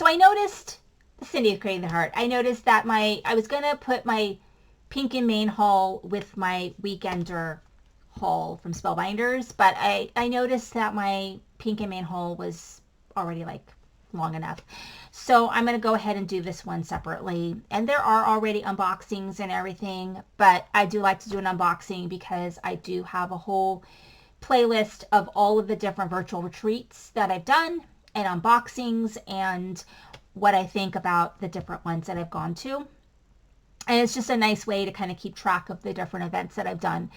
I noticed, Cindy is creating the heart. I noticed that I was going to put my Pink and Main haul with my Weekender haul from Spellbinders, but I noticed that my Pink and Main haul was already like long enough. So I'm going to go ahead and do this one separately. And there are already unboxings and everything, but I do like to do an unboxing because I do have a whole playlist of all of the different virtual retreats that I've done and unboxings and what I think about the different ones that I've gone to. And it's just a nice way to kind of keep track of the different events that I've done.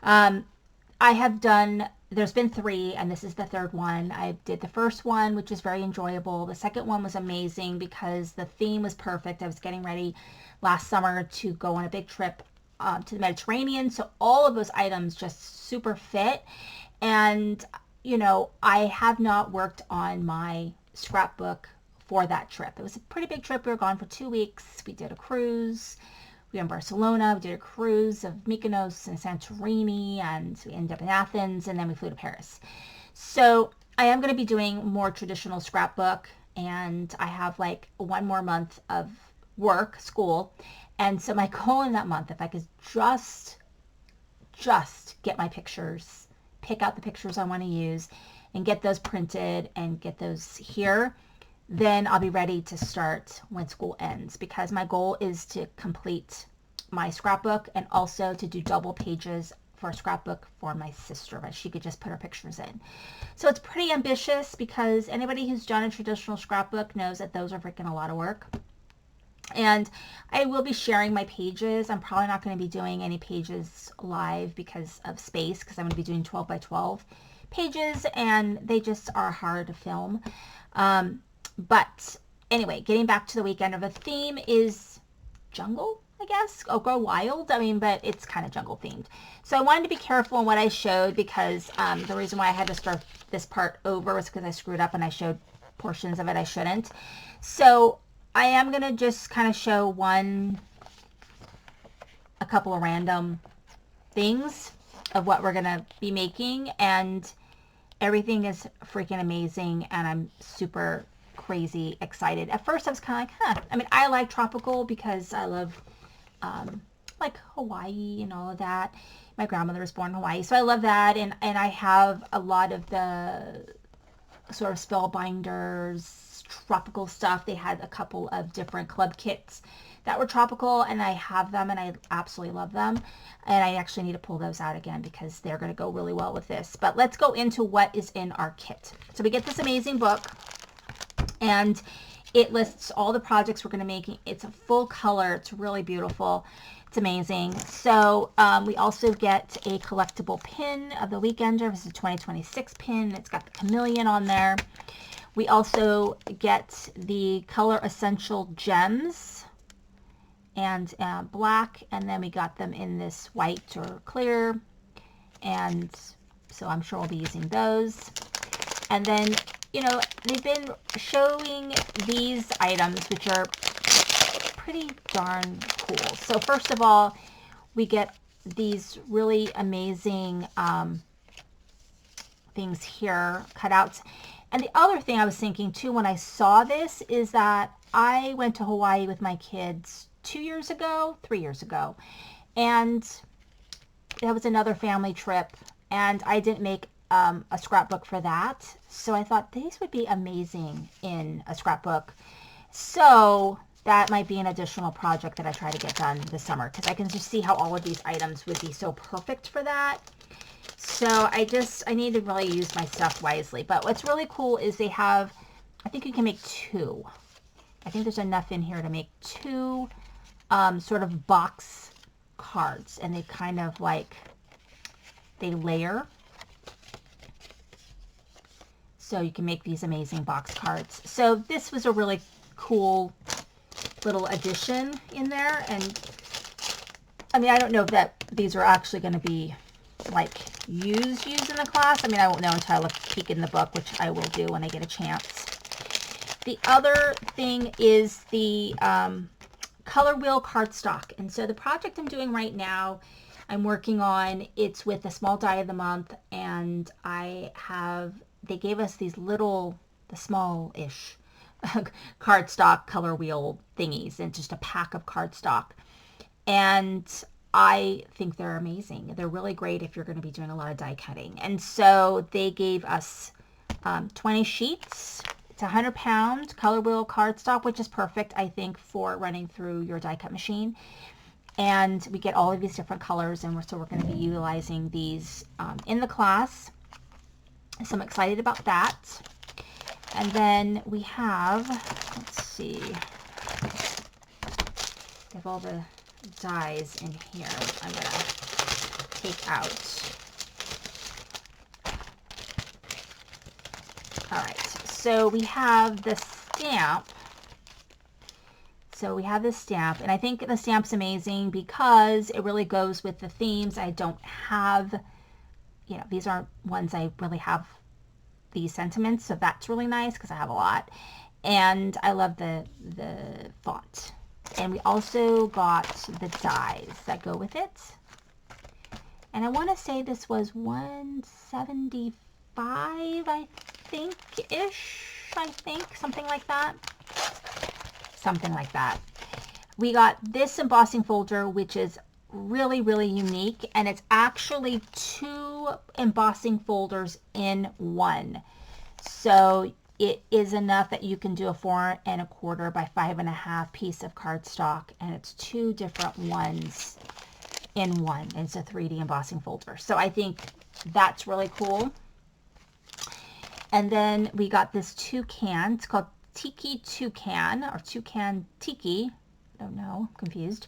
I have done, there's been 3, and this is the 3rd one. I did the first one, which was very enjoyable. The second one was amazing because the theme was perfect. I was getting ready last summer to go on a big trip to the Mediterranean. So all of those items just super fit. And, you know, I have not worked on my scrapbook for that trip. It was a pretty big trip. We were gone for 2 weeks. We did a cruise. We were in Barcelona. We did a cruise of Mykonos and Santorini, and we ended up in Athens, and then we flew to Paris. So I am going to be doing more traditional scrapbook, and I have like 1 more month of work, school. And so my goal in that month, if I could just get my pictures, pick out the pictures I want to use, and get those printed and get those here, then I'll be ready to start when school ends, because my goal is to complete my scrapbook and also to do double pages for a scrapbook for my sister, but she could just put her pictures in. So it's pretty ambitious because anybody who's done a traditional scrapbook knows that those are freaking a lot of work. And I will be sharing my pages. I'm probably not going to be doing any pages live because of space, because I'm going to be doing 12 by 12 pages and they just are hard to film. But anyway, getting back to the weekend, of a theme is jungle, I guess. Oh, go wild. I mean, but it's kind of jungle themed. So I wanted to be careful in what I showed because the reason why I had to start this part over was because I screwed up and I showed portions of it I shouldn't. So I am going to just kind of show a couple of random things of what we're going to be making, and everything is freaking amazing and I'm super crazy excited. At first I was kind of like, I mean, I like tropical because I love like Hawaii and all of that. My grandmother was born in Hawaii, so I love that, and I have a lot of the sort of Spellbinders tropical stuff. They had a couple of different club kits that were tropical, and I have them and I absolutely love them, and I actually need to pull those out again because they're going to go really well with this. But let's go into what is in our kit. So we get this amazing book, and it lists all the projects we're going to make. It's a full color. It's really beautiful. It's amazing. So we also get a collectible pin of the Weekender. This is a 2026 pin. It's got the chameleon on there. We also get the Color Essential Gems and black, and then we got them in this white or clear, and so I'm sure we'll be using those. And then, you know, they've been showing these items, which are pretty darn cool. So first of all, we get these really amazing things here, cutouts. And the other thing I was thinking too when I saw this is that I went to Hawaii with my kids 3 years ago, and that was another family trip, and I didn't make a scrapbook for that. So I thought these would be amazing in a scrapbook. So that might be an additional project that I try to get done this summer, because I can just see how all of these items would be so perfect for that. So I need to really use my stuff wisely. But what's really cool is they have, I think you can make 2. I think there's enough in here to make 2 sort of box cards, and they kind of like, they layer. So you can make these amazing box cards. So this was a really cool little addition in there. And I mean, I don't know if that these are actually going to be like used in the class. I mean, I won't know until I look peek in the book, which I will do when I get a chance. The other thing is the color wheel cardstock. And so the project I'm doing right now, I'm working on, it's with the small die of the month, and they gave us these little, the small-ish cardstock color wheel thingies and just a pack of cardstock. And I think they're amazing. They're really great if you're going to be doing a lot of die cutting. And so they gave us 20 sheets. It's 100-pound color wheel cardstock, which is perfect, I think, for running through your die cut machine. And we get all of these different colors, and so we're going to be utilizing these in the class. So I'm excited about that. And then we have, let's see, I have all the dies in here, which I'm going to take out. All right, so we have the stamp. And I think the stamp's amazing because it really goes with the themes. I don't have, you know, these aren't ones I really have these sentiments, so that's really nice because I have a lot. And I love the font. And we also got the dies that go with it. And I want to say this was $175, I think, something like that. We got this embossing folder, which is really, really unique, and it's actually 2 embossing folders in one. So it is enough that you can do a 4 1/4 by 5 1/2 piece of cardstock, and it's 2 different ones in one. It's a 3D embossing folder. So I think that's really cool. And then we got this toucan. It's called Tiki Toucan, or Toucan Tiki. I don't know. I'm confused.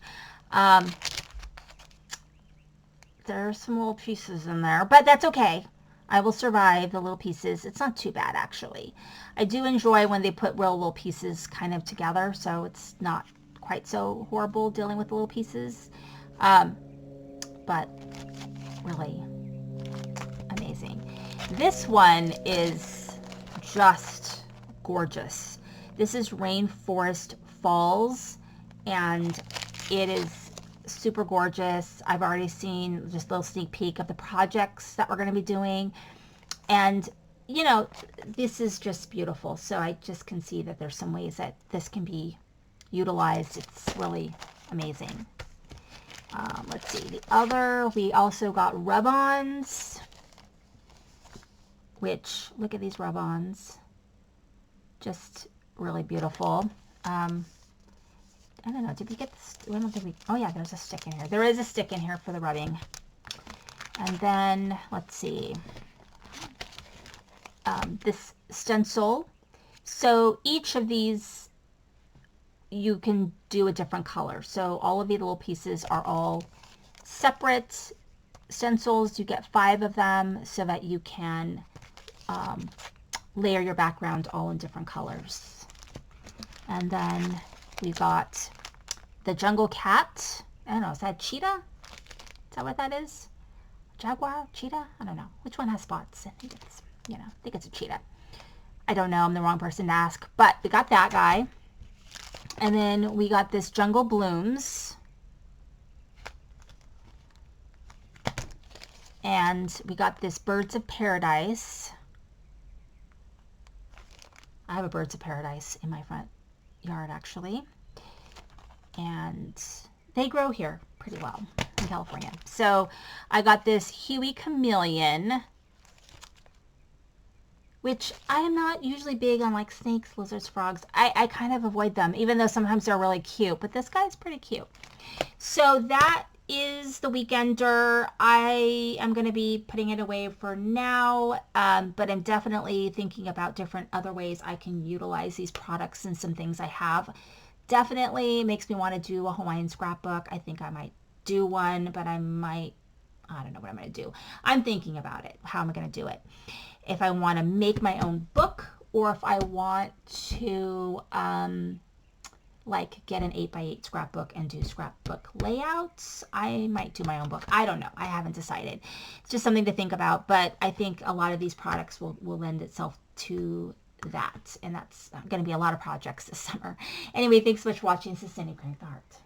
There are some little pieces in there, but that's okay. I will survive the little pieces. It's not too bad, actually. I do enjoy when they put real little pieces kind of together, so it's not quite so horrible dealing with the little pieces. But really amazing. This one is just gorgeous. This is Rainforest Falls, and it is super gorgeous. I've already seen just a little sneak peek of the projects that we're going to be doing, and you know, this is just beautiful. So I just can see that there's some ways that this can be utilized. It's really amazing. Let's see, we also got rub-ons, which, look at these rub-ons, just really beautiful. I don't know, did we get this? I don't think we, oh yeah, there's a stick in here. There is a stick in here for the rubbing. And then, let's see, this stencil. So each of these, you can do a different color. So all of the little pieces are all separate stencils. You get 5 of them so that you can layer your background all in different colors. And then we got the jungle cat. I don't know, is that a cheetah? Is that what that is? Jaguar? Cheetah? I don't know. Which one has spots? I think it's, you know, I think it's a cheetah. I don't know. I'm the wrong person to ask. But we got that guy. And then we got this jungle blooms. And we got this birds of paradise. I have a birds of paradise in my front yard, actually. And they grow here pretty well in California. So I got this Huey chameleon, which I am not usually big on, like snakes, lizards, frogs. I kind of avoid them, even though sometimes they're really cute. But this guy's pretty cute. So that is the Weekender. I am going to be putting it away for now, but I'm definitely thinking about different other ways I can utilize these products and some things I have. Definitely makes me want to do a Hawaiian scrapbook. I think I might do one, but I don't know what I'm going to do. I'm thinking about it. How am I going to do it? If I want to make my own book, or if I want to like get an 8x8 scrapbook and do scrapbook layouts. I might do my own book. I don't know. I haven't decided. It's just something to think about, but I think a lot of these products will lend itself to that, and that's going to be a lot of projects this summer. Anyway, thanks so much for watching. This is Cindy Crank the Heart.